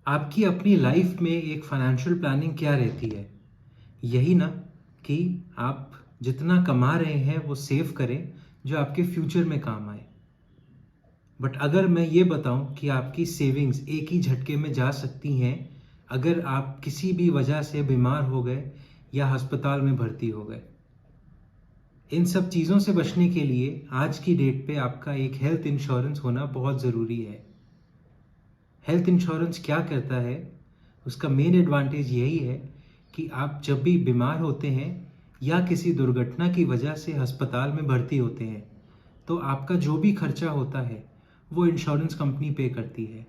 आपकी अपनी लाइफ में एक फाइनेंशियल प्लानिंग क्या रहती है? यही ना कि आप जितना कमा रहे हैं वो सेव करें जो आपके फ्यूचर में काम आए। बट अगर मैं ये बताऊं कि आपकी सेविंग्स एक ही झटके में जा सकती हैं अगर आप किसी भी वजह से बीमार हो गए या अस्पताल में भर्ती हो गए। इन सब चीज़ों से बचने के लिए आज की डेट पे आपका एक हेल्थ इंश्योरेंस होना बहुत ज़रूरी है। हेल्थ इंश्योरेंस क्या करता है? उसका मेन एडवांटेज यही है कि आप जब भी बीमार होते हैं या किसी दुर्घटना की वजह से अस्पताल में भर्ती होते हैं तो आपका जो भी खर्चा होता है वो इंश्योरेंस कंपनी पे करती है।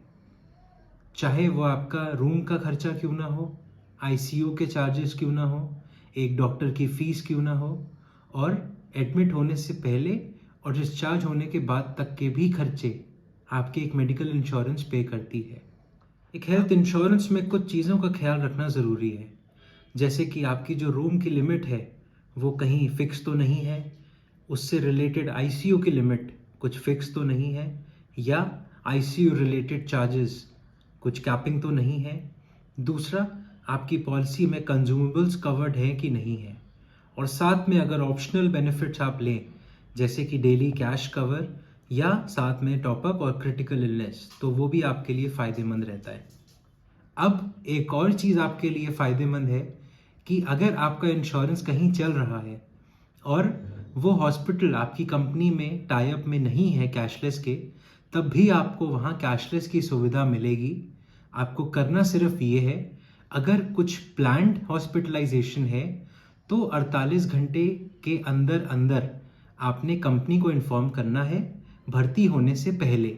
चाहे वो आपका रूम का खर्चा क्यों ना हो, आईसीयू के चार्जेस क्यों ना हो, एक डॉक्टर की फीस क्यों ना हो, और एडमिट होने से पहले और डिस्चार्ज होने के बाद तक के भी खर्चे आपके एक मेडिकल इंश्योरेंस पे करती है। एक हेल्थ इंश्योरेंस में कुछ चीज़ों का ख्याल रखना ज़रूरी है, जैसे कि आपकी जो रूम की लिमिट है वो कहीं फिक्स तो नहीं है, उससे रिलेटेड आईसीयू की लिमिट कुछ फिक्स तो नहीं है, या आईसीयू रिलेटेड चार्जेस कुछ कैपिंग तो नहीं है। दूसरा, आपकी पॉलिसी में कंज्यूमेबल्स कवर्ड हैं कि नहीं है। और साथ में अगर ऑप्शनल बेनिफिट्स आप लें जैसे कि डेली कैश कवर या साथ में टॉपअप और क्रिटिकल इलनेस, तो वो भी आपके लिए फ़ायदेमंद रहता है। अब एक और चीज़ आपके लिए फ़ायदेमंद है कि अगर आपका इंश्योरेंस कहीं चल रहा है और वो हॉस्पिटल आपकी कंपनी में टाई अप में नहीं है कैशलेस के, तब भी आपको वहाँ कैशलेस की सुविधा मिलेगी। आपको करना सिर्फ ये है, अगर कुछ प्लान्ड हॉस्पिटलाइजेशन है तो 48 घंटे के अंदर अंदर आपने कंपनी को इन्फॉर्म करना है भर्ती होने से पहले।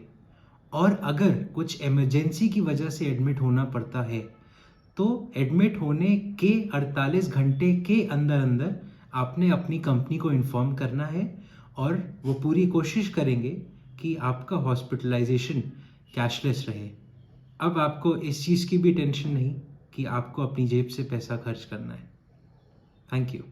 और अगर कुछ इमरजेंसी की वजह से एडमिट होना पड़ता है तो एडमिट होने के 48 घंटे के अंदर अंदर आपने अपनी कंपनी को इन्फॉर्म करना है और वो पूरी कोशिश करेंगे कि आपका हॉस्पिटलाइजेशन कैशलेस रहे। अब आपको इस चीज़ की भी टेंशन नहीं कि आपको अपनी जेब से पैसा खर्च करना है। Thank you.